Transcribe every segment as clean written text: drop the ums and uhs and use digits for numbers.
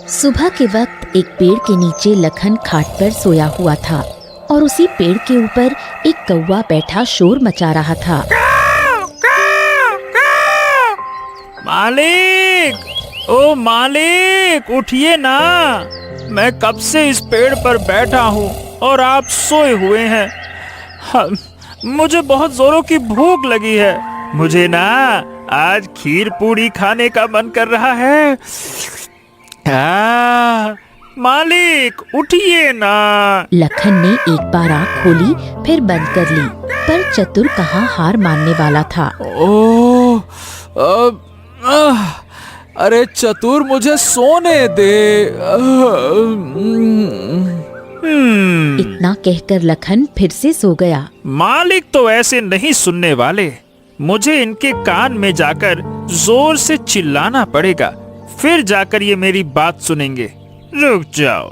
सुबह के वक्त एक पेड़ के नीचे लखन खाट पर सोया हुआ था और उसी पेड़ के ऊपर एक कौवा बैठा शोर मचा रहा था। मालिक, ओ मालिक, उठिए ना। मैं कब से इस पेड़ पर बैठा हूँ और आप सोए हुए हैं। मुझे बहुत जोरों की भूख लगी है। मुझे ना आज खीर पूड़ी खाने का मन कर रहा है। मालिक, उठिए ना। लखन ने एक बार आँख खोली फिर बंद कर ली, पर चतुर कहाँ हार मानने वाला था। ओह, अरे चतुर, मुझे सोने दे। इतना कहकर लखन फिर से सो गया। मालिक तो ऐसे नहीं सुनने वाले। मुझे इनके कान में जाकर जोर से चिल्लाना पड़ेगा, फिर जाकर ये मेरी बात सुनेंगे। रुक जाओ।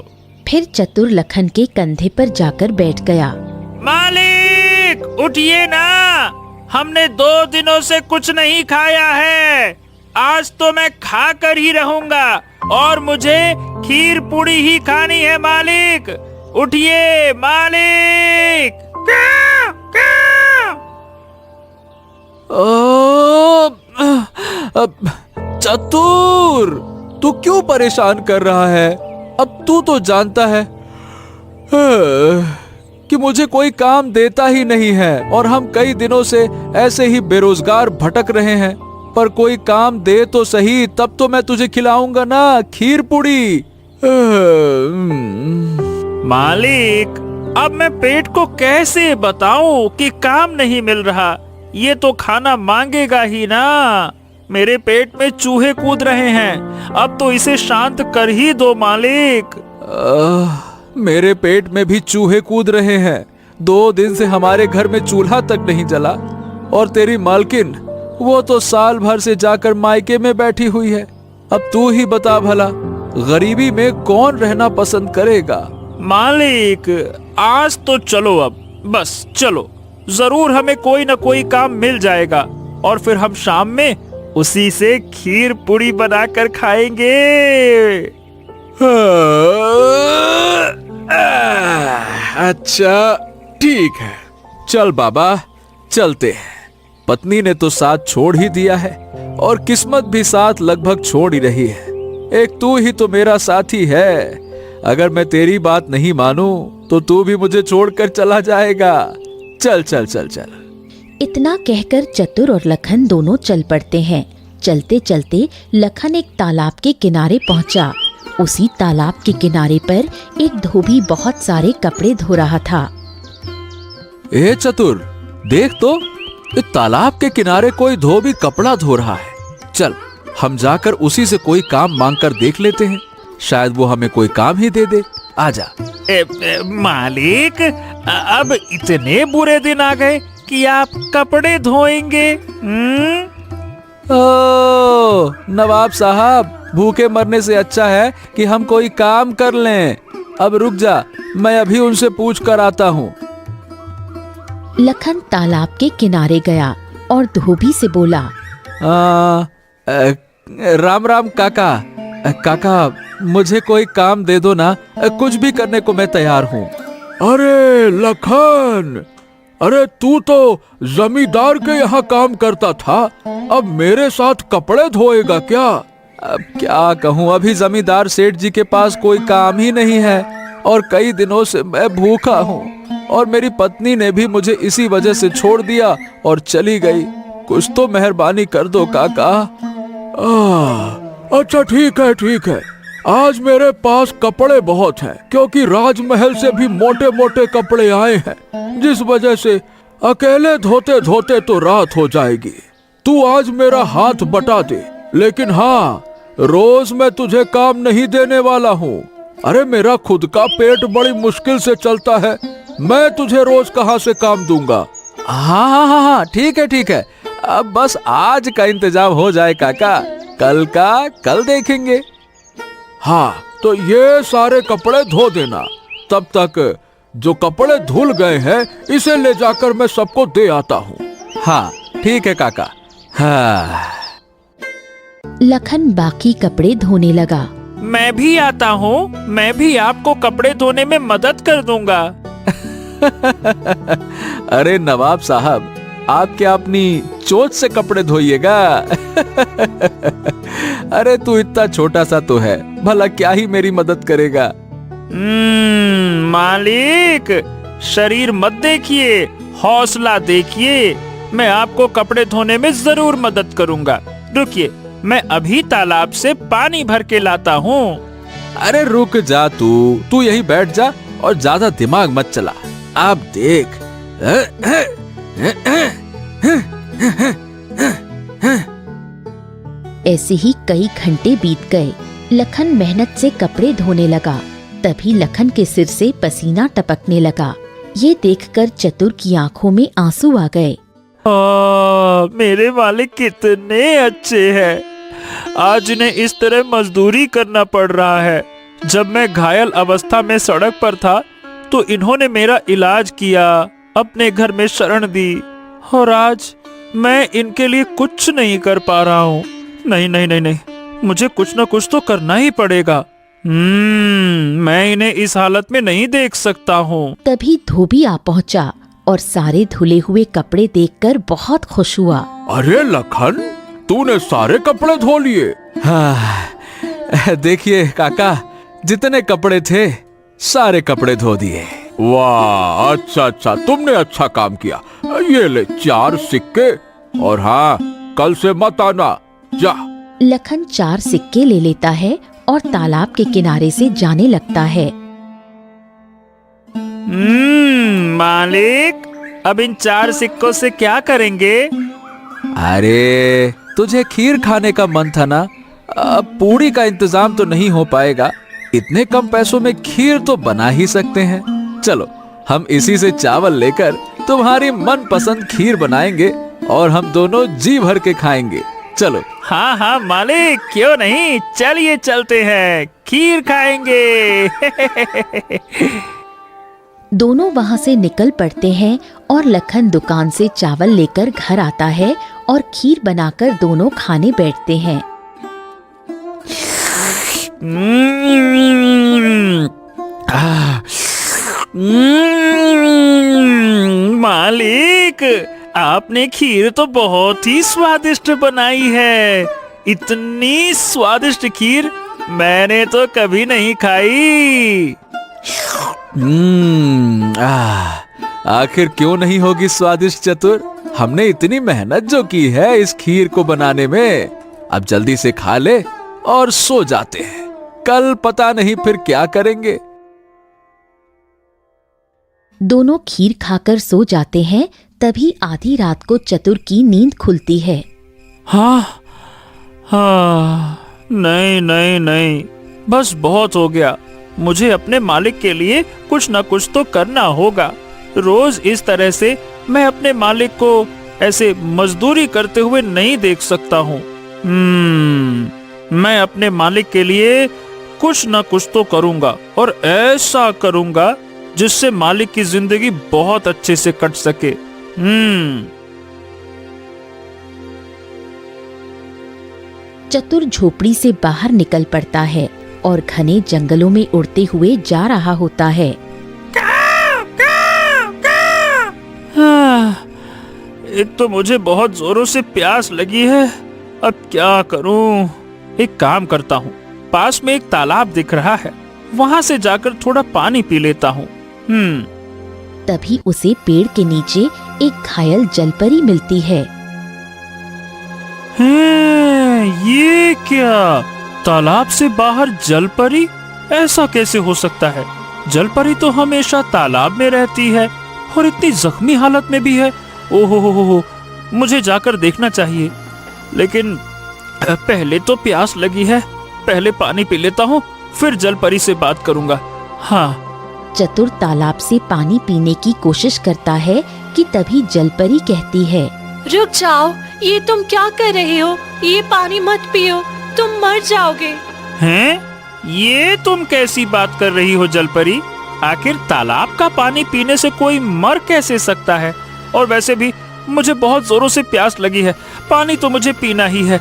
फिर चतुर लखन के कंधे पर जाकर बैठ गया। मालिक, उठिए ना। हमने 2 दिनों से कुछ नहीं खाया है। आज तो मैं खा कर ही रहूंगा और मुझे खीर पूड़ी ही खानी है। मालिक, उठिए मालिक। चतुर, तू क्यों परेशान कर रहा है? अब तू तो जानता है कि मुझे कोई काम देता ही नहीं है और हम कई दिनों से ऐसे ही बेरोजगार भटक रहे हैं। पर कोई काम दे तो सही, तब तो मैं तुझे खिलाऊंगा ना खीर पूड़ी। मालिक, अब मैं पेट को कैसे बताऊं कि काम नहीं मिल रहा। ये तो खाना मांगेगा ही ना। मेरे पेट में चूहे कूद रहे हैं। अब तो इसे शांत कर ही दो मालिक। मेरे पेट में भी चूहे कूद रहे हैं। 2 दिन से हमारे घर में चूल्हा तक नहीं जला और तेरी मालकिन, वो तो साल भर से जाकर मायके में बैठी हुई है। अब तू ही बता भला, गरीबी में कौन रहना पसंद करेगा? मालिक, आज तो चलो, अब बस चलो। जरूर हमें कोई न कोई काम मिल जाएगा और फिर हम शाम में उसी से खीर पूड़ी बनाकर खाएंगे। अच्छा ठीक है, चल बाबा, चलते हैं। पत्नी ने तो साथ छोड़ ही दिया है और किस्मत भी साथ लगभग छोड़ ही रही है। एक तू ही तो मेरा साथी है। अगर मैं तेरी बात नहीं मानूं तो तू भी मुझे छोड़कर चला जाएगा। चल चल चल चल। इतना कहकर चतुर और लखन दोनों चल पड़ते हैं। चलते चलते लखन एक तालाब के किनारे पहुंचा। उसी तालाब के किनारे पर एक धोबी बहुत सारे कपड़े धो रहा था। ए चतुर, देख तो, इस तालाब के किनारे कोई धोबी कपड़ा धो रहा है। चल, हम जाकर उसी से कोई काम मांगकर देख लेते हैं। शायद वो हमें कोई काम ही दे दे। आजा। मालिक, अब इतने बुरे दिन आ गए कि आप कपड़े धोएंगे? ओ नवाब साहब, भूखे मरने से अच्छा है कि हम कोई काम कर लें। अब रुक जा, मैं अभी उनसे पूछ कर आता हूँ। लखन तालाब के किनारे गया और धोबी से बोला, राम राम काका। काका, मुझे कोई काम दे दो ना, कुछ भी करने को मैं तैयार हूँ। अरे लखन, अरे तू तो जमींदार के यहाँ काम करता था, अब मेरे साथ कपड़े धोएगा क्या? अब क्या कहूँ, अभी जमींदार सेठ जी के पास कोई काम ही नहीं है और कई दिनों से मैं भूखा हूँ और मेरी पत्नी ने भी मुझे इसी वजह से छोड़ दिया और चली गई। कुछ तो मेहरबानी कर दो काका। अच्छा ठीक है, ठीक है। आज मेरे पास कपड़े बहुत हैं, क्योंकि राजमहल से भी मोटे मोटे कपड़े आए हैं, जिस वजह से अकेले धोते धोते तो रात हो जाएगी। तू आज मेरा हाथ बटा दे, लेकिन हाँ, रोज मैं तुझे काम नहीं देने वाला हूँ। अरे मेरा खुद का पेट बड़ी मुश्किल से चलता है, मैं तुझे रोज कहाँ से काम दूंगा? हाँ हाँ हाँ हाँ, ठीक है ठीक है। अब बस आज का इंतजाम हो जाए काका, कल का कल देखेंगे। हाँ, तो ये सारे कपड़े धो देना। तब तक जो कपड़े धुल गए हैं, इसे ले जाकर मैं सबको दे आता हूँ। हाँ ठीक है काका। हाँ। लखन बाकी कपड़े धोने लगा। मैं भी आता हूँ, मैं भी आपको कपड़े धोने में मदद कर दूंगा। अरे नवाब साहब, आप क्या अपनी चोंच से कपड़े धोइएगा? अरे तू इतना छोटा सा तो है, भला क्या ही मेरी मदद करेगा? मालिक, शरीर मत देखिए, हौसला देखिए। मैं आपको कपड़े धोने में जरूर मदद करूंगा। रुकिए, मैं अभी तालाब से पानी भर के लाता हूँ। अरे रुक जा, तू यहीं बैठ जा और ज्यादा दिमाग मत चला। आप देख। ऐसे ही कई घंटे बीत गए। लखन मेहनत से कपड़े धोने लगा। तभी लखन के सिर से पसीना टपकने लगा। ये देखकर चतुर की आंखों में आंसू आ गए। मेरे मालिक कितने अच्छे हैं। आज इन्हें इस तरह मजदूरी करना पड़ रहा है। जब मैं घायल अवस्था में सड़क पर था तो इन्होंने मेरा इलाज किया, अपने घर में शरण दी, और आज मैं इनके लिए कुछ नहीं कर पा रहा हूँ। नहीं नहीं नहीं नहीं, मुझे कुछ ना कुछ तो करना ही पड़ेगा। मैं इन्हें इस हालत में नहीं देख सकता हूँ। तभी धोबी आ पहुँचा और सारे धुले हुए कपड़े देखकर बहुत खुश हुआ। अरे लखन, तूने सारे कपड़े धो लिए? हाँ, देखिए काका, जितने कपड़े थे सारे कपड़े धो दिए। वाह, अच्छा अच्छा, तुमने अच्छा काम किया। ये ले 4 सिक्के, और हाँ, कल से मत आना, जा। लखन 4 सिक्के ले लेता है और तालाब के किनारे से जाने लगता है। मालिक, अब इन 4 सिक्कों से क्या करेंगे? अरे तुझे खीर खाने का मन था ना, अब पूरी का इंतजाम तो नहीं हो पाएगा। इतने कम पैसों में खीर तो बना ही सकते हैं। चलो, हम इसी से चावल लेकर तुम्हारी मनपसंद खीर बनाएंगे और हम दोनों जी भर के खाएंगे। चलो। हाँ हाँ मालिक, क्यों नहीं, चलिए चलते हैं, खीर खाएंगे। दोनों वहाँ से निकल पड़ते हैं और लखन दुकान से चावल लेकर घर आता है और खीर बनाकर दोनों खाने बैठते हैं। मालिक, आपने खीर तो बहुत ही स्वादिष्ट बनाई है। इतनी स्वादिष्ट खीर मैंने तो कभी नहीं खाई। आखिर क्यों नहीं होगी स्वादिष्ट चतुर? हमने इतनी मेहनत जो की है इस खीर को बनाने में। अब जल्दी से खा ले और सो जाते हैं, कल पता नहीं फिर क्या करेंगे। दोनों खीर खाकर सो जाते हैं। तभी आधी रात को चतुर की नींद खुलती है। हाँ, नहीं नहीं नहीं, बस बहुत हो गया। मुझे अपने मालिक के लिए कुछ ना कुछ तो करना होगा। रोज इस तरह से मैं अपने मालिक को ऐसे मजदूरी करते हुए नहीं देख सकता हूँ। मैं अपने मालिक के लिए कुछ ना कुछ तो करूँगा, और ऐसा करूँगा जिससे मालिक की जिंदगी बहुत अच्छे से कट सके। चतुर झोपड़ी से बाहर निकल पड़ता है और घने जंगलों में उड़ते हुए जा रहा होता है। एक तो मुझे बहुत जोरों से प्यास लगी है, अब क्या करूं? एक काम करता हूँ, पास में एक तालाब दिख रहा है, वहां से जाकर थोड़ा पानी पी लेता हूँ। तभी उसे पेड़ के नीचे एक घायल जलपरी मिलती है। ये क्या? तालाब से बाहर जलपरी? ऐसा कैसे हो सकता है? जलपरी तो हमेशा तालाब में रहती है और इतनी जख्मी हालत में भी है। ओहो, मुझे जाकर देखना चाहिए। लेकिन पहले तो प्यास लगी है, पहले पानी पी लेता हूँ, फिर जलपरी से बात करूँगा। हाँ। चतुर तालाब से पानी पीने की कोशिश करता है कि तभी जलपरी कहती है, रुक जाओ, ये तुम क्या कर रहे हो? ये पानी मत पियो, तुम मर जाओगे। हैं? ये तुम कैसी बात कर रही हो जलपरी? आखिर तालाब का पानी पीने से कोई मर कैसे सकता है? और वैसे भी मुझे बहुत जोरों से प्यास लगी है, पानी तो मुझे पीना ही है।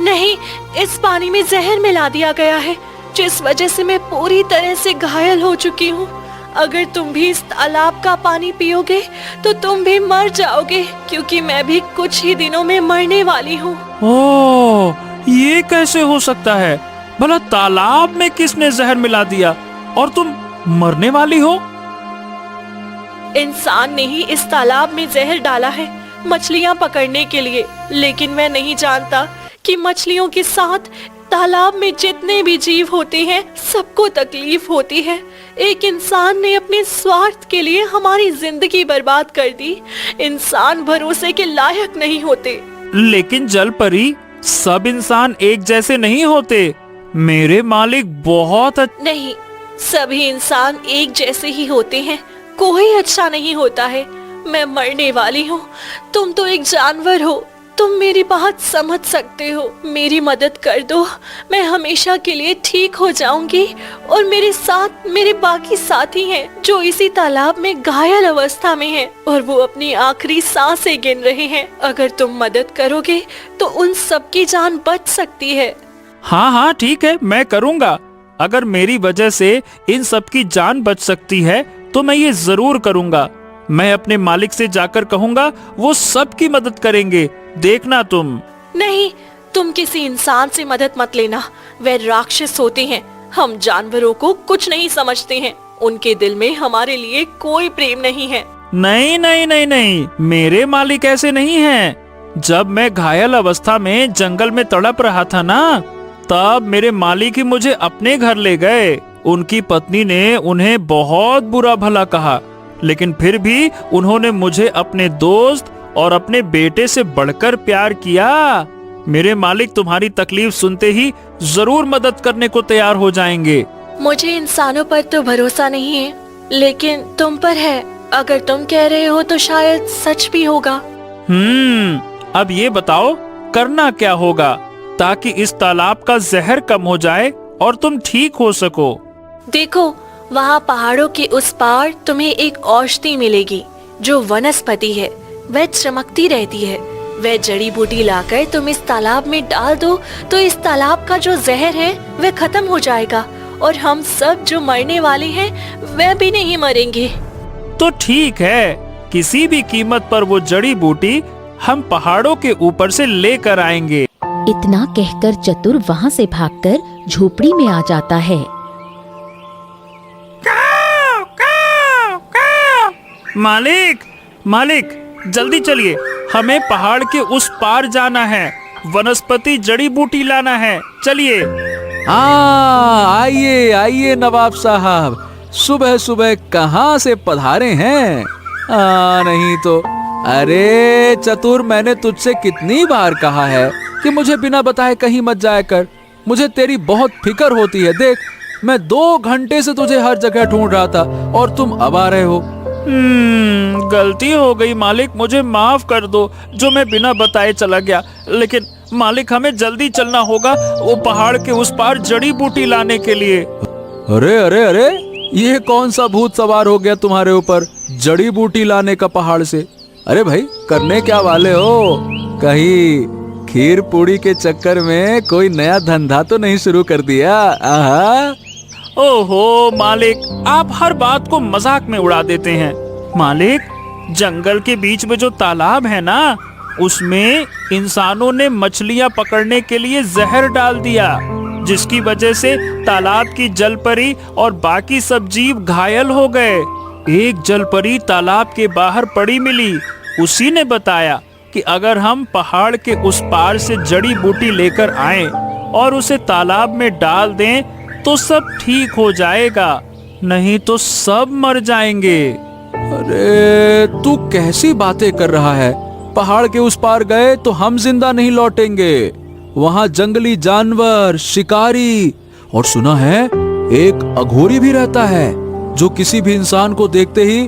नहीं, इस पानी में जहर मिला दिया गया है, जिस वजह से मैं पूरी तरह से घायल हो चुकी हूँ। अगर तुम भी इस तालाब का पानी पियोगे तो तुम भी मर जाओगे, क्योंकि मैं भी कुछ ही दिनों में मरने वाली हूँ। ओह, ये कैसे हो सकता है? भला तालाब में किसने जहर मिला दिया और तुम मरने वाली हो? इंसान ने ही इस तालाब में जहर डाला है मछलियाँ पकड़ने के लिए, लेकिन मैं नहीं जानता कि मछलियों के साथ तालाब में जितने भी जीव होते हैं सबको तकलीफ होती है। एक इंसान ने अपने स्वार्थ के लिए हमारी जिंदगी बर्बाद कर दी। इंसान भरोसे के लायक नहीं होते। लेकिन जल परी, सब इंसान एक जैसे नहीं होते। मेरे मालिक बहुत नहीं, सभी इंसान एक जैसे ही होते हैं, कोई अच्छा नहीं होता है। मैं मरने वाली हूँ, तुम तो एक जानवर हो, तुम मेरी बात समझ सकते हो। मेरी मदद कर दो, मैं हमेशा के लिए ठीक हो जाऊंगी। और मेरे साथ मेरे बाकी साथी हैं जो इसी तालाब में घायल अवस्था में हैं और वो अपनी आखिरी सांसें गिन रहे हैं। अगर तुम मदद करोगे तो उन सबकी जान बच सकती है। हाँ हाँ ठीक है, मैं करूँगा। अगर मेरी वजह से इन सब की जान बच सकती है तो मैं ये जरूर करूँगा। मैं अपने मालिक से जाकर कहूँगा, वो सबकी मदद करेंगे, देखना तुम। नहीं, तुम किसी इंसान से मदद मत लेना, वे राक्षस होते हैं। हम जानवरों को कुछ नहीं समझते हैं, उनके दिल में हमारे लिए कोई प्रेम नहीं है। नहीं नहीं नहीं नहीं, मेरे मालिक ऐसे नहीं हैं। जब मैं घायल अवस्था में जंगल में तड़प रहा था ना, तब मेरे मालिक ही मुझे अपने घर ले गए। उनकी पत्नी ने उन्हें बहुत बुरा भला कहा, लेकिन फिर भी उन्होंने मुझे अपने दोस्त और अपने बेटे से बढ़कर प्यार किया। मेरे मालिक तुम्हारी तकलीफ सुनते ही जरूर मदद करने को तैयार हो जाएंगे। मुझे इंसानों पर तो भरोसा नहीं है, लेकिन तुम पर है। अगर तुम कह रहे हो तो शायद सच भी होगा। अब ये बताओ, करना क्या होगा ताकि इस तालाब का जहर कम हो जाए और तुम ठीक हो सको? देखो, वहाँ पहाड़ों के उस पार तुम्हें एक औषधि मिलेगी जो वनस्पति है। वह चमकती रहती है। वह जड़ी बूटी लाकर तुम इस तालाब में डाल दो तो इस तालाब का जो जहर है वह खत्म हो जाएगा और हम सब जो मरने वाले हैं वह भी नहीं मरेंगे। तो ठीक है, किसी भी कीमत पर वो जड़ी बूटी हम पहाड़ों के ऊपर से लेकर आएंगे। इतना कहकर चतुर वहाँ से भागकर झोपड़ी में आ जाता है। मालिक, मालिक, जल्दी चलिए, हमें पहाड़ के उस पार जाना है, वनस्पति जड़ी बूटी लाना है, चलिए। हाँ, आइए आइए नवाब साहब, सुबह सुबह कहाँ से पधारे हैं? नहीं तो। अरे चतुर, मैंने तुझसे कितनी बार कहा है कि मुझे बिना बताए कहीं मत जाया कर। मुझे तेरी बहुत फिक्र होती है। देख, मैं 2 घंटे से तुझे हर जगह ढूंढ रहा था और तुम अब आ रहे हो। गलती हो गई मालिक, मुझे माफ कर दो जो मैं बिना बताए चला गया। लेकिन मालिक, हमें जल्दी चलना होगा वो पहाड़ के उस पार जड़ी बूटी लाने के लिए। अरे अरे अरे, ये कौन सा भूत सवार हो गया तुम्हारे ऊपर, जड़ी बूटी लाने का पहाड़ से? अरे भाई, करने क्या वाले हो? कहीं खीर पूड़ी के चक्कर में कोई नया धंधा तो नहीं शुरू कर दिया? आहा। ओहो मालिक, आप हर बात को मजाक में उड़ा देते हैं। मालिक, जंगल के बीच में जो तालाब है ना, उसमें इंसानों ने मछलियां पकड़ने के लिए जहर डाल दिया, जिसकी वजह से तालाब की जलपरी और बाकी सब जीव घायल हो गए। एक जलपरी तालाब के बाहर पड़ी मिली। उसी ने बताया कि अगर हम पहाड़ के उस पार से जड़ी बूटी लेकर आएं और उसे तालाब में डाल दें तो सब ठीक हो जाएगा, नहीं तो सब मर जाएंगे। अरे तू कैसी बातें कर रहा है? पहाड़ के उस पार गए तो हम जिंदा नहीं लौटेंगे। वहाँ जंगली जानवर, शिकारी और सुना है एक अघोरी भी रहता है जो किसी भी इंसान को देखते ही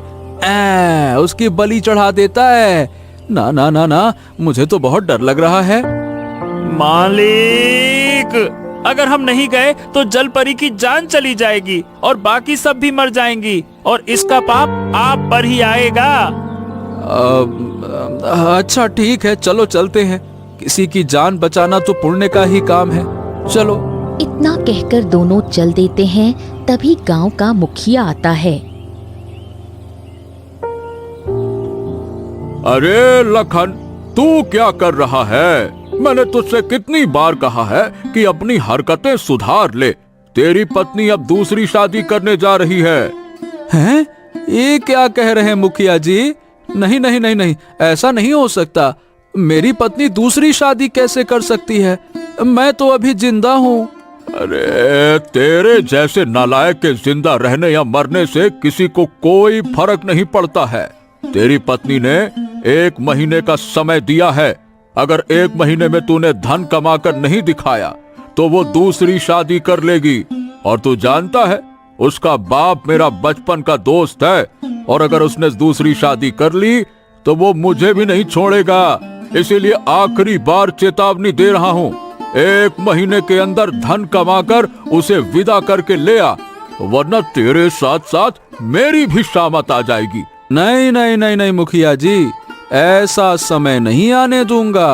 उसकी बलि चढ़ा देता है। ना ना ना ना, मुझे तो बहुत डर लग रहा है। मालिक, अगर हम नहीं गए तो जलपरी की जान चली जाएगी और बाकी सब भी मर जाएंगी और इसका पाप आप पर ही आएगा। अच्छा ठीक है, चलो चलते हैं। किसी की जान बचाना तो पुण्य का ही काम है, चलो। इतना कहकर दोनों चल देते हैं। तभी गांव का मुखिया आता है। अरे लखन, तू क्या कर रहा है? मैंने तुझसे कितनी बार कहा है कि अपनी हरकतें सुधार ले। तेरी पत्नी अब दूसरी शादी करने जा रही है। हैं? ये क्या कह रहे हैं मुखिया जी? नहीं नहीं नहीं नहीं, ऐसा नहीं हो सकता। मेरी पत्नी दूसरी शादी कैसे कर सकती है? मैं तो अभी जिंदा हूँ। अरे तेरे जैसे नालायक के जिंदा रहने या मरने से किसी को कोई फर्क नहीं पड़ता है। तेरी पत्नी ने 1 महीने का समय दिया है। अगर 1 महीने में तूने धन कमाकर नहीं दिखाया तो वो दूसरी शादी कर लेगी। और तू जानता है, उसका बाप मेरा बचपन का दोस्त है, और अगर उसने दूसरी शादी कर ली तो वो मुझे भी नहीं छोड़ेगा। इसीलिए आखिरी बार चेतावनी दे रहा हूँ, 1 महीने के अंदर धन कमाकर उसे विदा करके ले आ, वरना तेरे साथ साथ मेरी भी शामत आ जाएगी। नहीं नहीं नहीं नहीं मुखिया जी, ऐसा समय नहीं आने दूंगा।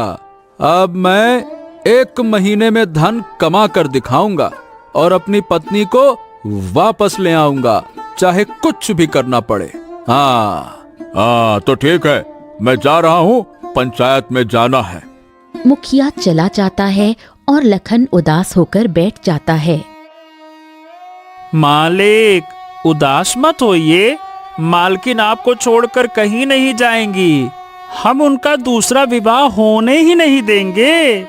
अब मैं 1 महीने में धन कमा कर दिखाऊंगा और अपनी पत्नी को वापस ले आऊंगा, चाहे कुछ भी करना पड़े। हाँ तो ठीक है, मैं जा रहा हूँ, पंचायत में जाना है। मुखिया चला जाता है और लखन उदास होकर बैठ जाता है। मालिक, उदास मत होइए। मालकिन आपको छोड़कर कहीं नहीं जाएंगी। हम उनका दूसरा विवाह होने ही नहीं देंगे।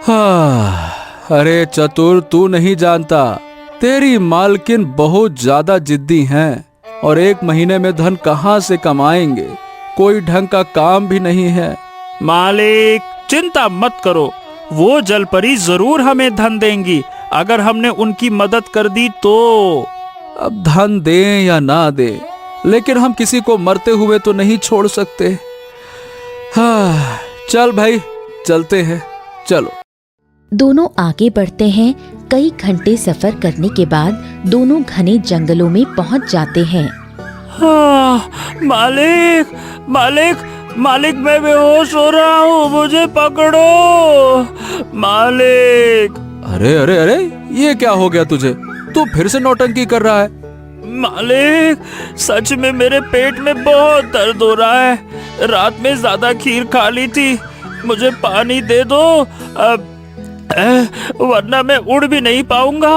हाँ, अरे चतुर, तू नहीं जानता, तेरी मालकिन बहुत ज्यादा जिद्दी हैं और 1 महीने में धन कहाँ से कमाएंगे? कोई ढंग का काम भी नहीं है। मालिक, चिंता मत करो, वो जलपरी जरूर हमें धन देंगी अगर हमने उनकी मदद कर दी तो। अब धन दें या ना दें, लेकिन हम किसी को मरते हुए तो नहीं छोड़ सकते। हाँ, चल भाई, चलते हैं, चलो। दोनों आगे बढ़ते हैं। कई घंटे सफर करने के बाद दोनों घने जंगलों में पहुंच जाते हैं। हाँ, मालिक मालिक मालिक, मैं बेहोश हो रहा हूँ, मुझे पकड़ो मालिक। अरे अरे अरे, ये क्या हो गया तुझे? तू फिर से नौटंकी कर रहा है। मालिक, सच में मेरे पेट में बहुत दर्द हो रहा है। रात में ज्यादा खीर खा ली थी, मुझे पानी दे दो, वरना मैं उड़ भी नहीं पाऊंगा।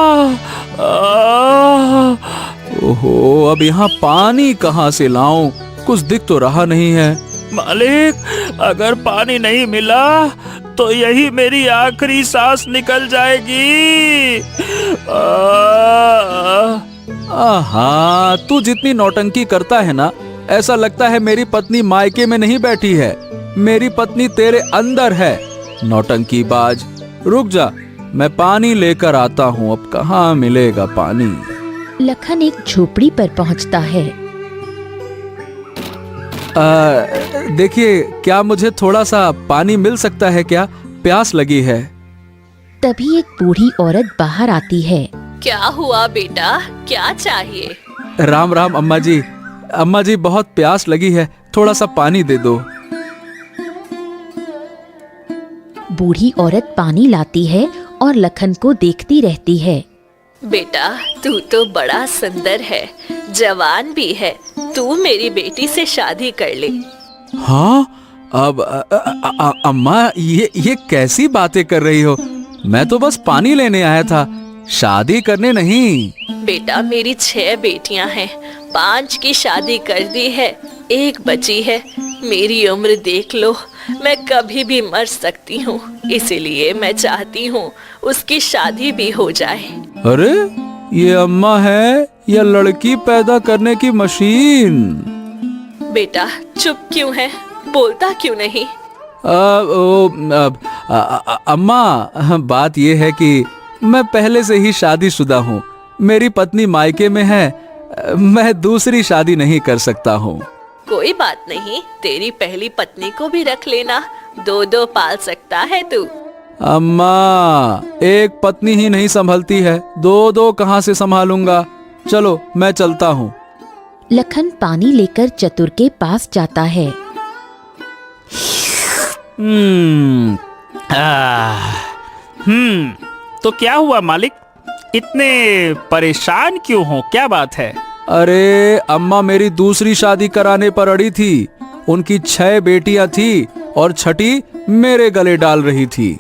ओहो, अब यहाँ पानी कहाँ से लाऊं? कुछ दिख तो रहा नहीं है। मालिक, अगर पानी नहीं मिला तो यही मेरी आखिरी सांस निकल जाएगी। हाँ, तू जितनी नौटंकी करता है ना, ऐसा लगता है मेरी पत्नी मायके में नहीं बैठी है, मेरी पत्नी तेरे अंदर है। नौटंकी बाज, रुक जा, मैं पानी लेकर आता हूँ। अब कहाँ मिलेगा पानी? लखन एक झोपड़ी पर पहुँचता है। देखिए, क्या मुझे थोड़ा सा पानी मिल सकता है क्या? प्यास लगी है। तभी एक बूढ़ी औरत बाहर आती है। क्या हुआ बेटा, क्या चाहिए? राम राम अम्मा जी। अम्मा जी, बहुत प्यास लगी है, थोड़ा सा पानी दे दो। बूढ़ी औरत पानी लाती है और लखन को देखती रहती है। बेटा, तू तो बड़ा सुंदर है, जवान भी है, तू मेरी बेटी से शादी कर ले। हाँ, अब अम्मा, ये कैसी बातें कर रही हो? मैं तो बस पानी लेने आया था, शादी करने नहीं। बेटा, मेरी 6 बेटियां हैं, 5 की शादी कर दी है, 1 बची है। मेरी उम्र देख लो, मैं कभी भी मर सकती हूँ, इसीलिए मैं चाहती हूँ उसकी शादी भी हो जाए। अरे, ये अम्मा है या लड़की पैदा करने की मशीन? बेटा, चुप क्यों है, बोलता क्यों नहीं? अम्मा, बात ये है कि मैं पहले से ही शादीशुदा हूँ, मेरी पत्नी मायके में है, मैं दूसरी शादी नहीं कर सकता हूँ। कोई बात नहीं, तेरी पहली पत्नी को भी रख लेना, 2-2 पाल सकता है तू। अम्मा, एक पत्नी ही नहीं संभलती है, 2-2 कहाँ से संभालूंगा? चलो, मैं चलता हूँ। लखन पानी लेकर चतुर के पास जाता है। तो क्या हुआ मालिक, इतने परेशान क्यों हो, क्या बात है? अरे अम्मा मेरी दूसरी शादी कराने पर अड़ी थी। उनकी 6 बेटियां थी और छठी मेरे गले डाल रही थी।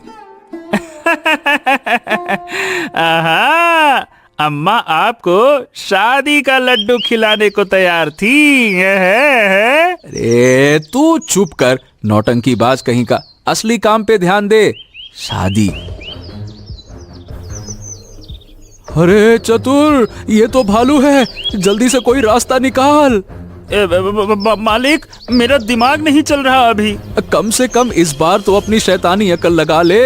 आहा, अम्मा आपको शादी का लड्डू खिलाने को तैयार थी है? अरे तू चुप कर, नौटंकी बाज कहीं का। असली काम पे ध्यान दे, शादी। अरे चतुर, ये तो भालू है, जल्दी से कोई रास्ता निकाल। मालिक, मेरा दिमाग नहीं चल रहा अभी। कम से कम इस बार तो अपनी शैतानी अकल लगा ले।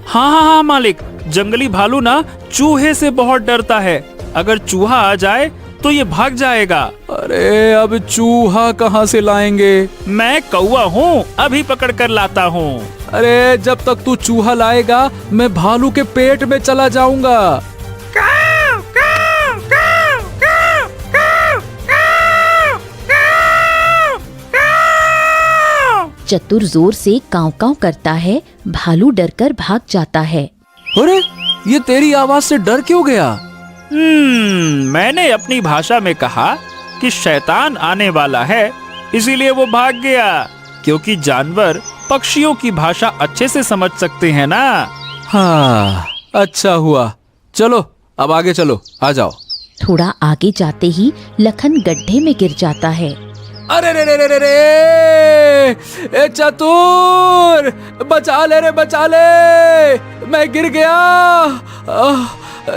हाँ मालिक, जंगली भालू ना चूहे से बहुत डरता है। अगर चूहा आ जाए तो ये भाग जाएगा। अरे अब चूहा कहाँ से लाएंगे? मैं कौवा हूँ, अभी पकड़ कर लाता हूँ। अरे जब तक तू चूहा लाएगा मैं भालू के पेट में चला जाऊंगा। चतुर जोर से काँव काँव करता है। भालू डरकर भाग जाता है। अरे ये तेरी आवाज से डर क्यों गया? मैंने अपनी भाषा में कहा कि शैतान आने वाला है, इसीलिए वो भाग गया। क्योंकि जानवर पक्षियों की भाषा अच्छे से समझ सकते हैं ना। हाँ, अच्छा हुआ। चलो अब आगे चलो, आ जाओ। थोड़ा आगे जाते ही लखन गड्ढे में गिर जाता है। अरे रे रे रे रे रे, ए चतुर, बचा ले रे, बचा ले, मैं गिर गया।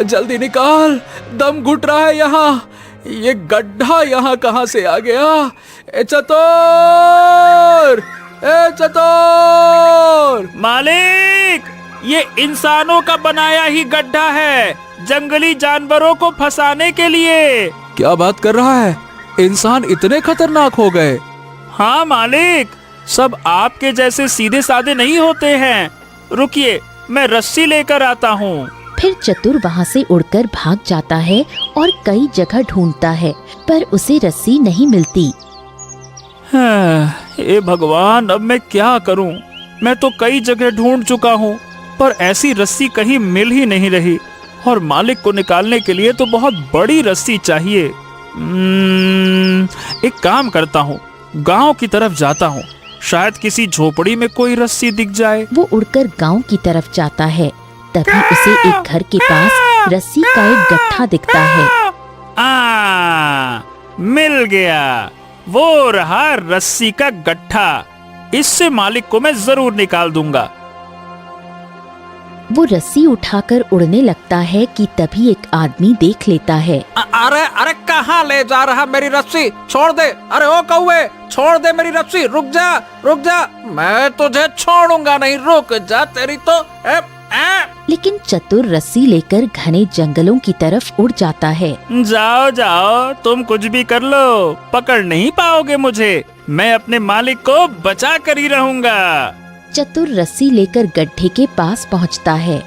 जल्दी निकाल, दम घुट रहा है यहाँ। ये गड्ढा यहाँ कहाँ से आ गया? ए चतुर, ए चतुर। मालिक, ये इंसानों का बनाया ही गड्ढा है, जंगली जानवरों को फंसाने के लिए। क्या बात कर रहा है? इंसान इतने खतरनाक हो गए? हाँ मालिक, सब आपके जैसे सीधे साधे नहीं होते हैं। रुकिए, मैं रस्सी लेकर आता हूँ। फिर चतुर वहाँ से उड़कर भाग जाता है और कई जगह ढूंढता है, पर उसे रस्सी नहीं मिलती। हे भगवान, अब मैं क्या करूँ? मैं तो कई जगह ढूंढ चुका हूँ, पर ऐसी रस्सी कहीं मिल ही नहीं रही। और मालिक को निकालने के लिए तो बहुत बड़ी रस्सी चाहिए। एक काम करता हूँ, गांव की तरफ जाता हूँ, शायद किसी झोपड़ी में कोई रस्सी दिख जाए। वो उड़कर गांव की तरफ जाता है। तभी उसे एक घर के पास रस्सी का एक गट्ठा दिखता है। मिल गया, वो रहा रस्सी का गट्ठा। इससे मालिक को मैं जरूर निकाल दूंगा। वो रस्सी उठाकर उड़ने लगता है कि तभी एक आदमी देख लेता है। अरे अरे, कहाँ ले जा रहा मेरी रस्सी? छोड़ दे। अरे ओ कौवे, छोड़ दे मेरी रस्सी। रुक जा, रुक जा, मैं तुझे छोड़ूंगा नहीं। रुक जा, तेरी तो लेकिन चतुर रस्सी लेकर घने जंगलों की तरफ उड़ जाता है। जाओ जाओ, तुम कुछ भी कर लो, पकड़ नहीं पाओगे मुझे। मैं अपने मालिक को बचा कर ही रहूंगा। चतुर रस्सी लेकर गड्ढे के पास पहुंचता है।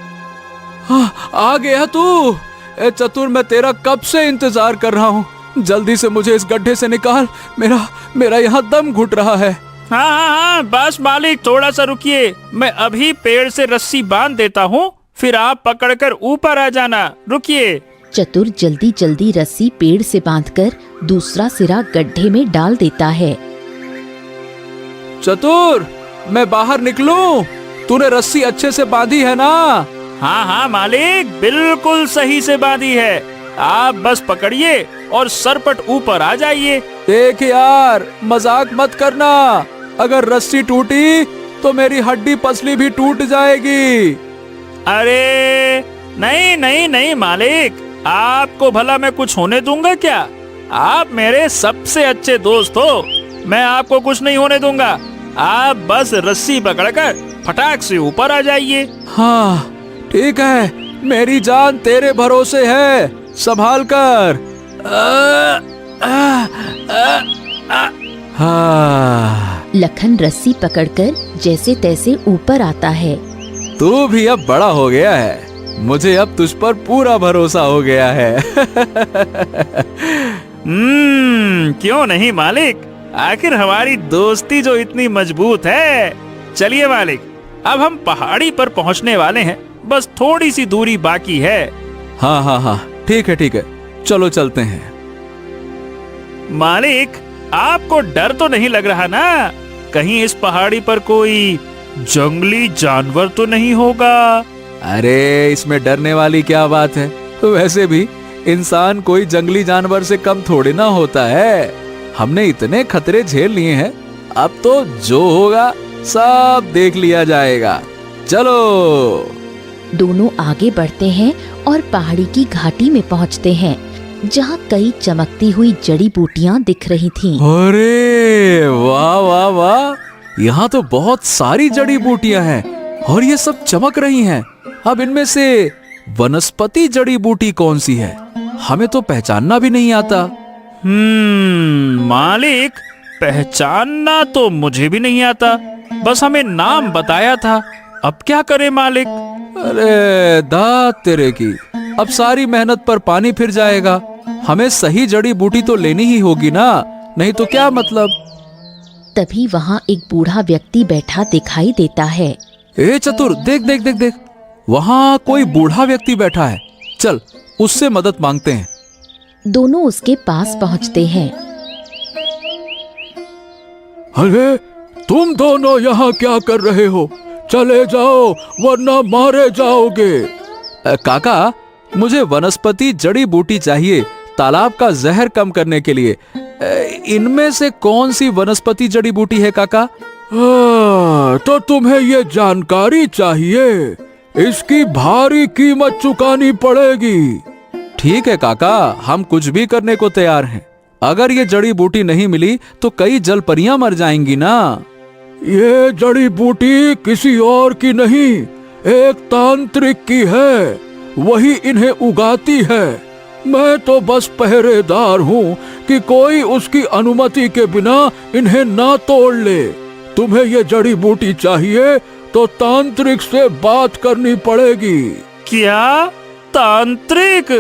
आ गया तू? ए चतुर, मैं तेरा कब से इंतजार कर रहा हूँ। जल्दी से मुझे इस गड्ढे से निकाल, मेरा यहाँ दम घुट रहा है। हाँ, बस मालिक, थोड़ा सा रुकिए, मैं अभी पेड़ से रस्सी बांध देता हूँ, फिर आप पकड़कर ऊपर आ जाना। रुकिए। चतुर जल्दी जल्दी रस्सी पेड़ से बांधकर दूसरा सिरा गड्ढे में डाल देता है। चतुर, मैं बाहर निकलूं? तूने रस्सी अच्छे से बांधी है ना? हाँ मालिक, बिल्कुल सही से बांधी है। आप बस पकड़िए और सरपट ऊपर आ जाइए। देख यार, मजाक मत करना। अगर रस्सी टूटी तो मेरी हड्डी पसली भी टूट जाएगी। अरे नहीं मालिक, आपको भला मैं कुछ होने दूंगा क्या? आप मेरे सबसे अच्छे दोस्त हो, मैं आपको कुछ नहीं होने दूंगा। आप बस रस्सी पकड़कर फटाक से ऊपर आ जाइए। हाँ ठीक है, मेरी जान तेरे भरोसे है, संभाल कर। हाँ। लखन रस्सी पकड़कर जैसे तैसे ऊपर आता है। तू भी अब बड़ा हो गया है, मुझे अब तुझ पर पूरा भरोसा हो गया है। क्यों नहीं मालिक, आखिर हमारी दोस्ती जो इतनी मजबूत है। चलिए मालिक, अब हम पहाड़ी पर पहुंचने वाले हैं, बस थोड़ी सी दूरी बाकी है। हाँ हाँ हाँ, ठीक है, चलो चलते हैं। मालिक, आपको डर तो नहीं लग रहा ना? कहीं इस पहाड़ी पर कोई जंगली जानवर तो नहीं होगा? अरे इसमें डरने वाली क्या बात है? वैसे भी इंसान कोई जंगली जानवर से कम थोड़ी ना होता है। हमने इतने खतरे झेल लिए हैं, अब तो जो होगा सब देख लिया जाएगा। चलो। दोनों आगे बढ़ते हैं और पहाड़ी की घाटी में पहुंचते हैं, जहां कई चमकती हुई जड़ी बूटियां दिख रही थीं। अरे वाह वाह वाह, यहाँ तो बहुत सारी जड़ी बूटियां हैं और ये सब चमक रही हैं। अब इनमें से वनस्पति जड़ी बूटी कौन सी है? हमें तो पहचानना भी नहीं आता। मालिक, पहचानना तो मुझे भी नहीं आता, बस हमें नाम बताया था। अब क्या करें मालिक? अरे दात तेरे की, अब सारी मेहनत पर पानी फिर जाएगा। हमें सही जड़ी बूटी तो लेनी ही होगी ना, नहीं तो क्या मतलब। तभी वहाँ एक बूढ़ा व्यक्ति बैठा दिखाई देता है। ए चतुर, देख देख देख देख, वहाँ कोई बूढ़ा व्यक्ति बैठा है। चल उससे मदद मांगते हैं। दोनों उसके पास पहुँचते हैं। अरे तुम दोनों यहाँ क्या कर रहे हो? चले जाओ वरना मारे जाओगे। काका, मुझे वनस्पति जड़ी बूटी चाहिए तालाब का जहर कम करने के लिए। इनमें से कौन सी वनस्पति जड़ी बूटी है काका? तो तुम्हें ये जानकारी चाहिए, इसकी भारी कीमत चुकानी पड़ेगी। ठीक है काका, हम कुछ भी करने को तैयार हैं। अगर ये जड़ी बूटी नहीं मिली तो कई जल परियां मर जाएंगी ना। ये जड़ी बूटी किसी और की नहीं, एक तांत्रिक की है, वही इन्हें उगाती है। मैं तो बस पहरेदार हूँ कि कोई उसकी अनुमति के बिना इन्हें ना तोड़ ले। तुम्हें ये जड़ी बूटी चाहिए तो तांत्रिक से बात करनी पड़ेगी। क्या तांत्रिक?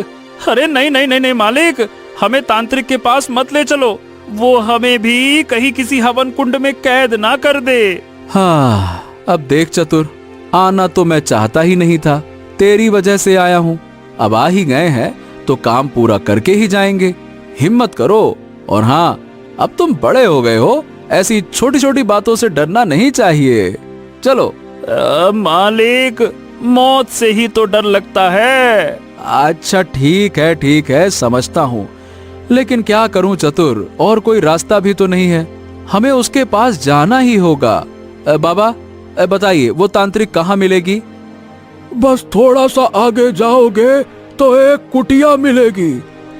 अरे नहीं नहीं नहीं नहीं मालिक, हमें तांत्रिक के पास मत ले चलो, वो हमें भी कहीं किसी हवन कुंड में कैद ना कर दे। हाँ, अब देख चतुर, आना तो मैं चाहता ही नहीं था, तेरी वजह से आया हूँ। अब आ ही गए हैं तो काम पूरा करके ही जाएंगे। हिम्मत करो। और हाँ, अब तुम बड़े हो गए हो, ऐसी छोटी छोटी बातों से डरना नहीं चाहिए। चलो। मालिक, मौत से ही तो डर लगता है। अच्छा ठीक है, समझता हूँ, लेकिन क्या करूँ चतुर, और कोई रास्ता भी तो नहीं है। हमें उसके पास जाना ही होगा। बाबा बताइए, वो तांत्रिक कहाँ मिलेगी? बस थोड़ा सा आगे जाओगे तो एक कुटिया मिलेगी,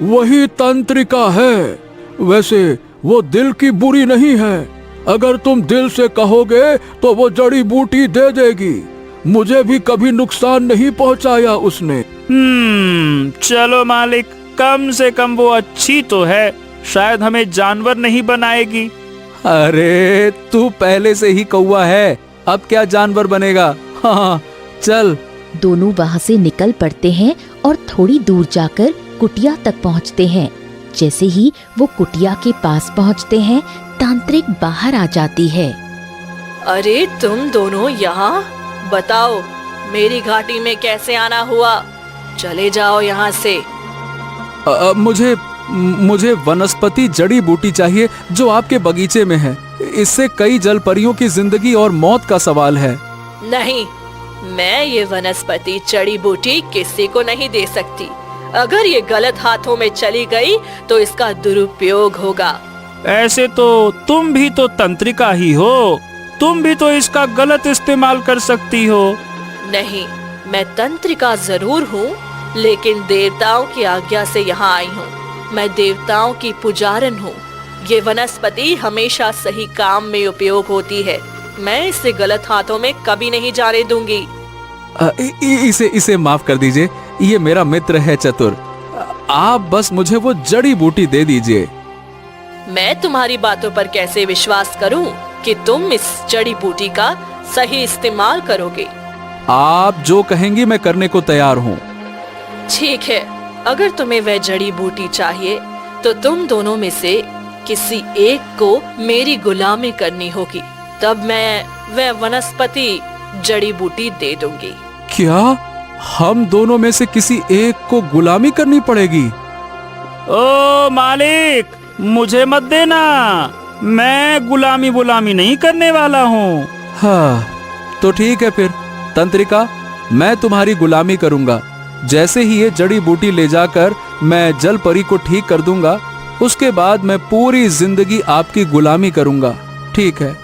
वही तंत्रिका है। वैसे वो दिल की बुरी नहीं है, अगर तुम दिल से कहोगे तो वो जड़ी बूटी दे देगी। मुझे भी कभी नुकसान नहीं पहुंचाया उसने। चलो मालिक, कम से कम वो अच्छी तो है, शायद हमें जानवर नहीं बनाएगी। अरे तू पहले से ही कौवा है, अब क्या जानवर बनेगा। हाँ चल। दोनों वहाँ से निकल पड़ते हैं और थोड़ी दूर जाकर कुटिया तक पहुँचते हैं। जैसे ही वो कुटिया के पास पहुँचते हैं, तांत्रिक बाहर आ जाती है। अरे तुम दोनों यहाँ, बताओ मेरी घाटी में कैसे आना हुआ? चले जाओ यहाँ से। मुझे वनस्पति जड़ी बूटी चाहिए जो आपके बगीचे में है। इससे कई जल परियों की जिंदगी और मौत का सवाल है। नहीं, मैं ये वनस्पति जड़ी बूटी किसी को नहीं दे सकती। अगर ये गलत हाथों में चली गई तो इसका दुरुपयोग होगा। ऐसे तो तुम भी तो तंत्रिका ही हो, तुम भी तो इसका गलत इस्तेमाल कर सकती हो। नहीं, मैं तंत्रिका जरूर हूँ, लेकिन देवताओं की आज्ञा से यहाँ आई हूँ। मैं देवताओं की पुजारन हूँ। ये वनस्पति हमेशा सही काम में उपयोग होती है। मैं इसे गलत हाथों में कभी नहीं जाने दूंगी। इसे माफ कर दीजिए, ये मेरा मित्र है चतुर। आप बस मुझे वो जड़ी बूटी दे दीजिए। मैं तुम्हारी बातों पर कैसे विश्वास करूं कि तुम इस जड़ी बूटी का सही इस्तेमाल करोगे? आप जो कहेंगी मैं करने को तैयार हूँ। ठीक है, अगर तुम्हें वह जड़ी बूटी चाहिए तो तुम दोनों में से किसी एक को मेरी गुलामी करनी होगी, तब मैं वह वनस्पति जड़ी बूटी दे दूंगी। क्या हम दोनों में से किसी एक को गुलामी करनी पड़ेगी? ओ मालिक, मुझे मत देना, मैं गुलामी नहीं करने वाला हूँ। हाँ, तो ठीक है फिर तंत्रिका, मैं तुम्हारी गुलामी करूंगा। जैसे ही ये जड़ी बूटी ले जाकर मैं जल परी को ठीक कर दूंगा, उसके बाद मैं पूरी जिंदगी आपकी गुलामी करूंगा, ठीक है?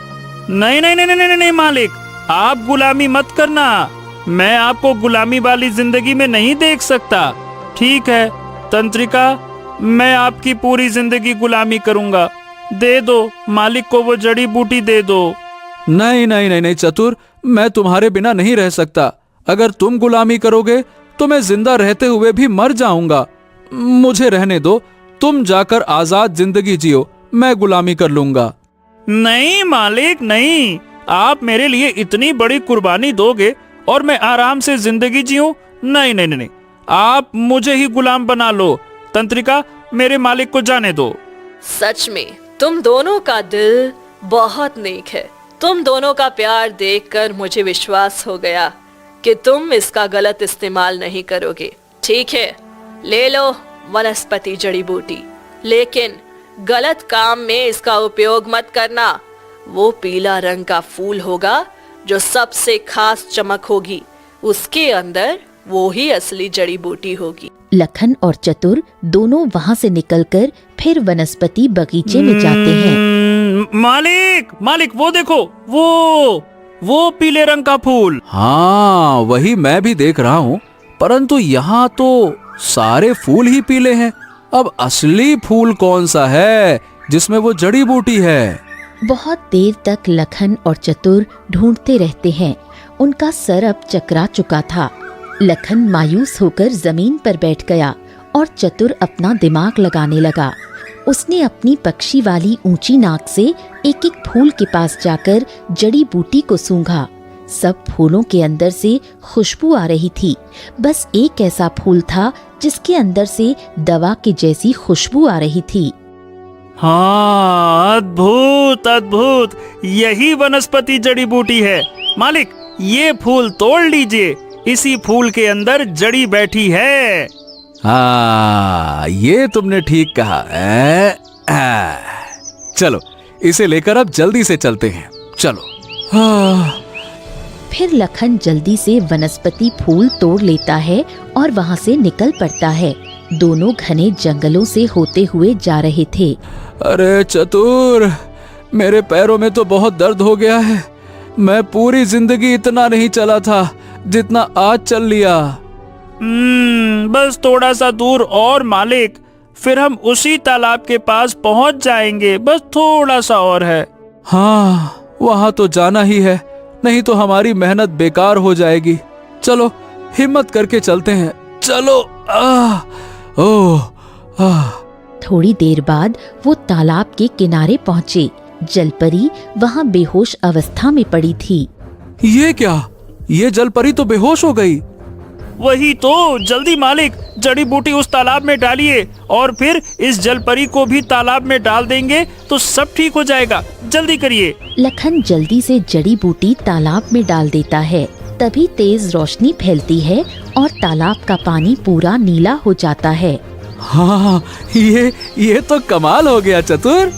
नहीं नहीं नहीं नहीं नहीं मालिक, आप गुलामी मत करना, मैं आपको गुलामी वाली जिंदगी में नहीं देख सकता। ठीक है तंत्रिका, मैं आपकी पूरी जिंदगी गुलामी करूंगा। दे दो मालिक को वो जड़ी बूटी दे दो। नहीं नहीं नहीं नहीं चतुर, मैं तुम्हारे बिना नहीं रह सकता। अगर तुम गुलामी करोगे तो मैं जिंदा रहते हुए भी मर जाऊंगा। मुझे रहने दो, तुम जाकर आजाद जिंदगी जियो, मैं गुलामी कर लूंगा। नहीं मालिक नहीं, आप मेरे लिए इतनी बड़ी कुर्बानी दोगे और मैं आराम से जिंदगी जीऊं? नहीं नहीं नहीं, आप मुझे ही गुलाम बना लो। तंत्रिका, मेरे मालिक को जाने दो। सच में तुम दोनों का दिल बहुत नेक है। तुम दोनों का प्यार देखकर मुझे विश्वास हो गया कि तुम इसका गलत इस्तेमाल नहीं करोगे। ठीक है, ले लो वनस्पति जड़ी बूटी, लेकिन गलत काम में इसका उपयोग मत करना। वो पीला रंग का फूल होगा जो सबसे खास चमक होगी, उसके अंदर वो ही असली जड़ी बूटी होगी। लखन और चतुर दोनों वहाँ से निकलकर फिर वनस्पति बगीचे में जाते हैं। मालिक मालिक, वो देखो, वो पीले रंग का फूल। हाँ, वही मैं भी देख रहा हूँ, परंतु यहाँ तो सारे फूल ही पीले हैं। अब असली फूल कौन सा है जिसमें वो जड़ी बूटी है? बहुत देर तक लखन और चतुर ढूंढते रहते हैं। उनका सर अब चकरा चुका था। लखन मायूस होकर जमीन पर बैठ गया और चतुर अपना दिमाग लगाने लगा। उसने अपनी पक्षी वाली ऊंची नाक से एक एक फूल के पास जाकर जड़ी बूटी को सूंघा। सब फूलों के अंदर से खुशबू आ रही थी। बस एक ऐसा फूल था जिसके अंदर से दवा के जैसी खुशबू आ रही थी। हाँ, अद्भुत अद्भुत, यही वनस्पति जड़ी बूटी है। मालिक, ये फूल तोड़ लीजिए, इसी फूल के अंदर जड़ी बैठी है। हाँ, ये तुमने ठीक कहा। चलो, इसे लेकर अब जल्दी से चलते हैं, चलो। फिर लखन जल्दी से वनस्पति फूल तोड़ लेता है और वहाँ से निकल पड़ता है। दोनों घने जंगलों से होते हुए जा रहे थे। अरे चतुर, मेरे पैरों में तो बहुत दर्द हो गया है। मैं पूरी जिंदगी इतना नहीं चला था जितना आज चल लिया। बस थोड़ा सा दूर और मालिक, फिर हम उसी तालाब के पास पहुंच जाएंगे। बस थोड़ा सा और है। हाँ, वहाँ तो जाना ही है, नहीं तो हमारी मेहनत बेकार हो जाएगी। चलो, हिम्मत करके चलते हैं, चलो। थोड़ी देर बाद वो तालाब के किनारे पहुँचे। जलपरी वहाँ बेहोश अवस्था में पड़ी थी। ये क्या? ये जलपरी तो बेहोश हो गई। वही तो, जल्दी मालिक, जड़ी बूटी उस तालाब में डालिए और फिर इस जलपरी को भी तालाब में डाल देंगे तो सब ठीक हो जाएगा। जल्दी करिए। लखन जल्दी से जड़ी बूटी तालाब में डाल देता है। तभी तेज रोशनी फैलती है और तालाब का पानी पूरा नीला हो जाता है। हाँ, ये तो कमाल हो गया चतुर।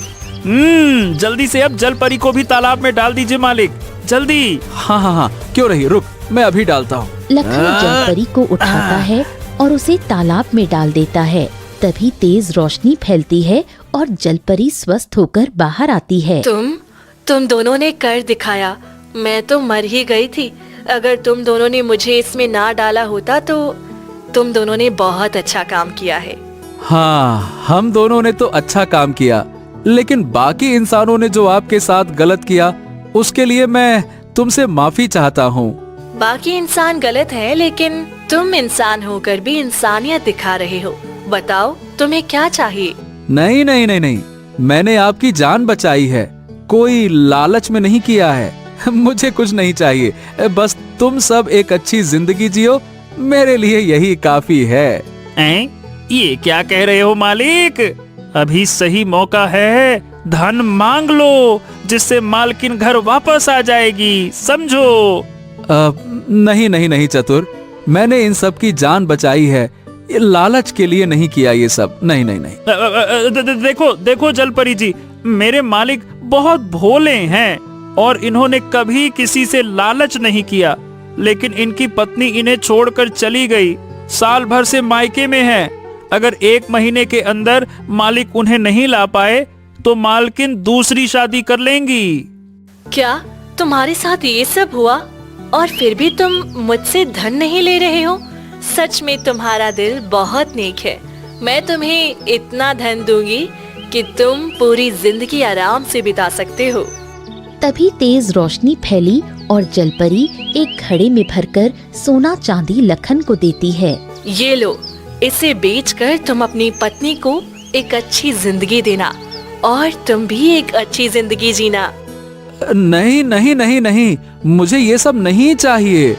जल्दी से अब जलपरी को भी तालाब में डाल दीजिए मालिक, जल्दी। हाँ, क्यों नहीं, रुक, मैं अभी डालता हूँ। लखन जलपरी को उठाता है और उसे तालाब में डाल देता है। तभी तेज रोशनी फैलती है और जलपरी स्वस्थ होकर बाहर आती है। तुम दोनों ने कर दिखाया। मैं तो मर ही गई थी। अगर तुम दोनों ने मुझे इसमें ना डाला होता तो तुम दोनों ने बहुत अच्छा काम किया है। हाँ, हम दोनों ने तो अच्छा काम किया, लेकिन बाकी इंसानों ने जो आपके साथ गलत किया उसके लिए मैं तुमसे माफी चाहता हूँ। बाकी इंसान गलत है, लेकिन तुम इंसान होकर भी इंसानियत दिखा रहे हो। बताओ तुम्हें क्या चाहिए? नहीं नहीं नहीं नहीं, मैंने आपकी जान बचाई है, कोई लालच में नहीं किया है। मुझे कुछ नहीं चाहिए, बस तुम सब एक अच्छी जिंदगी जियो, मेरे लिए यही काफी है। ये क्या कह रहे हो मालिक? अभी सही मौका है, धन मांग लो जिससे मालकिन घर वापस आ जाएगी, समझो। नहीं नहीं नहीं चतुर, मैंने इन सब की जान बचाई है, ये लालच के लिए नहीं किया ये सब। नहीं नहीं नहीं। देखो देखो जलपरी जी, मेरे मालिक बहुत भोले हैं और इन्होंने कभी किसी से लालच नहीं किया, लेकिन इनकी पत्नी इन्हें छोड़कर चली गई, साल भर से मायके में है। अगर 1 महीने के अंदर मालिक उन्हें नहीं ला पाए तो मालकिन दूसरी शादी कर लेंगी। क्या तुम्हारे साथ ये सब हुआ और फिर भी तुम मुझसे धन नहीं ले रहे हो? सच में तुम्हारा दिल बहुत नेक है। मैं तुम्हें इतना धन दूंगी कि तुम पूरी जिंदगी आराम से बिता सकते हो। तभी तेज रोशनी फैली और जलपरी एक घड़े में भरकर सोना चांदी लखन को देती है। ये लो, इसे बेचकर तुम अपनी पत्नी को एक अच्छी जिंदगी देना और तुम भी एक अच्छी जिंदगी जीना। नहीं नहीं नहीं नहीं, मुझे ये सब नहीं चाहिए।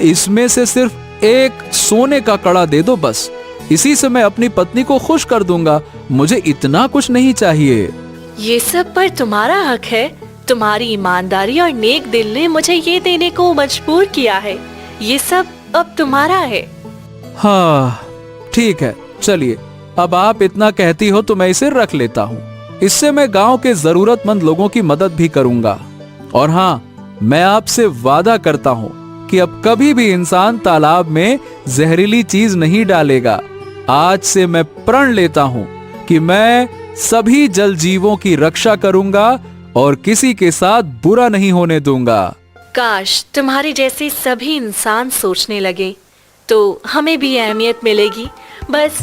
इसमें से सिर्फ एक सोने का कड़ा दे दो बस, इसी से मैं अपनी पत्नी को खुश कर दूंगा। मुझे इतना कुछ नहीं चाहिए। ये सब पर तुम्हारा हक है। तुम्हारी ईमानदारी और नेक दिल ने मुझे ये देने को मजबूर किया है। ये सब अब तुम्हारा है। हाँ ठीक है, चलिए, अब आप इतना कहती हो तो मैं इसे रख लेता हूँ। इससे मैं गांव के जरूरतमंद लोगों की मदद भी करूंगा। और हाँ, मैं आपसे वादा करता हूँ कि अब कभी भी इंसान तालाब में जहरीली चीज नहीं डालेगा। आज से मैं प्रण लेता हूँ कि मैं सभी जल जीवों की रक्षा करूंगा और किसी के साथ बुरा नहीं होने दूंगा। काश तुम्हारे जैसे सभी इंसान सोचने लगे तो हमें भी अहमियत मिलेगी। बस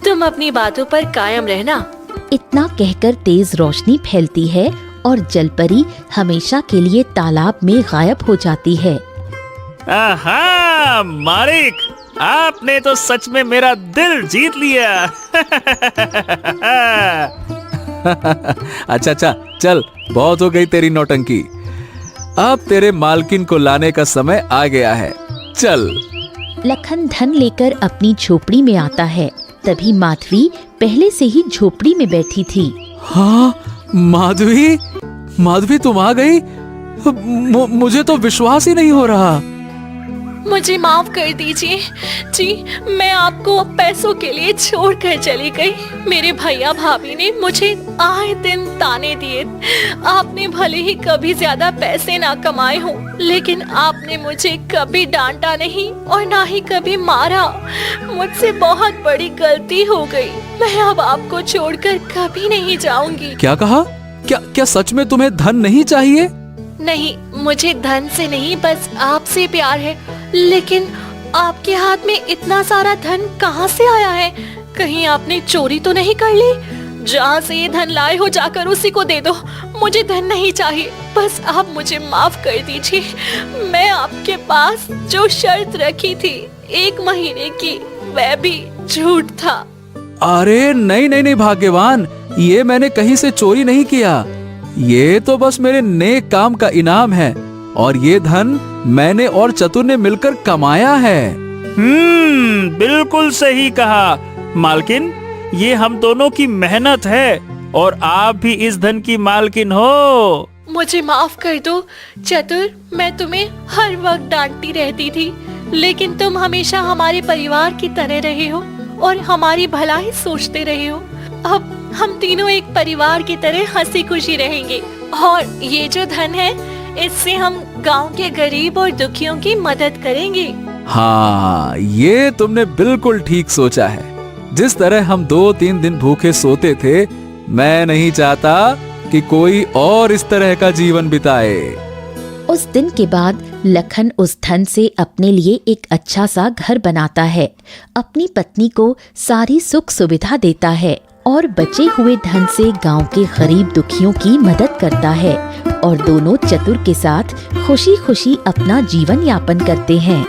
तुम अपनी बातों पर कायम रहना। इतना कहकर तेज रोशनी फैलती है और जलपरी हमेशा के लिए तालाब में गायब हो जाती है। आहा, मालिक, आपने तो सच में मेरा दिल जीत लिया। अच्छा अच्छा, चल, बहुत हो गई तेरी नौटंकी। अब तेरे मालकिन को लाने का समय आ गया है, चल। लखन धन लेकर अपनी झोपड़ी में आता है। तभी माधवी पहले से ही झोपड़ी में बैठी थी। हाँ, माधवी, माधवी तुम आ गई? मुझे तो विश्वास ही नहीं हो रहा। मुझे माफ कर दीजिए जी, मैं आपको पैसों के लिए छोड़कर चली गई। मेरे भैया भाभी ने मुझे आए दिन ताने दिए। आपने भले ही कभी ज्यादा पैसे ना कमाए हों, लेकिन आपने मुझे कभी डांटा नहीं और ना ही कभी मारा। मुझसे बहुत बड़ी गलती हो गई। मैं अब आपको छोड़कर कभी नहीं जाऊंगी। क्या कहा? क्या सच में तुम्हें धन नहीं चाहिए? नहीं, मुझे धन से नहीं, बस आपसे प्यार है। लेकिन आपके हाथ में इतना सारा धन कहाँ से आया है? कहीं आपने चोरी तो नहीं कर ली? जहाँ से ये धन लाए हो जाकर उसी को दे दो। मुझे धन नहीं चाहिए, बस आप मुझे माफ कर दीजिए। मैं आपके पास जो शर्त रखी थी 1 महीने की, वह भी झूठ था। अरे नहीं नहीं नहीं भाग्यवान, ये मैंने कहीं से चोरी नहीं किया। ये तो बस मेरे नेक काम का इनाम है और ये धन मैंने और चतुर ने मिलकर कमाया है। बिल्कुल सही कहा मालकिन, ये हम दोनों की मेहनत है और आप भी इस धन की मालकिन हो। मुझे माफ कर दो चतुर, मैं तुम्हें हर वक्त डांटती रहती थी, लेकिन तुम हमेशा हमारे परिवार की तरह रहे हो और हमारी भलाई सोचते रहे हो। अब हम तीनों एक परिवार की तरह हंसी खुशी रहेंगे और ये जो धन है, इससे हम गांव के गरीब और दुखियों की मदद करेंगे। हाँ, ये तुमने बिल्कुल ठीक सोचा है। जिस तरह हम 2-3 दिन भूखे सोते थे, मैं नहीं चाहता कि कोई और इस तरह का जीवन बिताए। उस दिन के बाद लखन उस धन से अपने लिए एक अच्छा सा घर बनाता है, अपनी पत्नी को सारी सुख सुविधा देता है और बचे हुए धन से गांव के गरीब दुखियों की मदद करता है और दोनों चतुर के साथ खुशी खुशी अपना जीवन यापन करते हैं।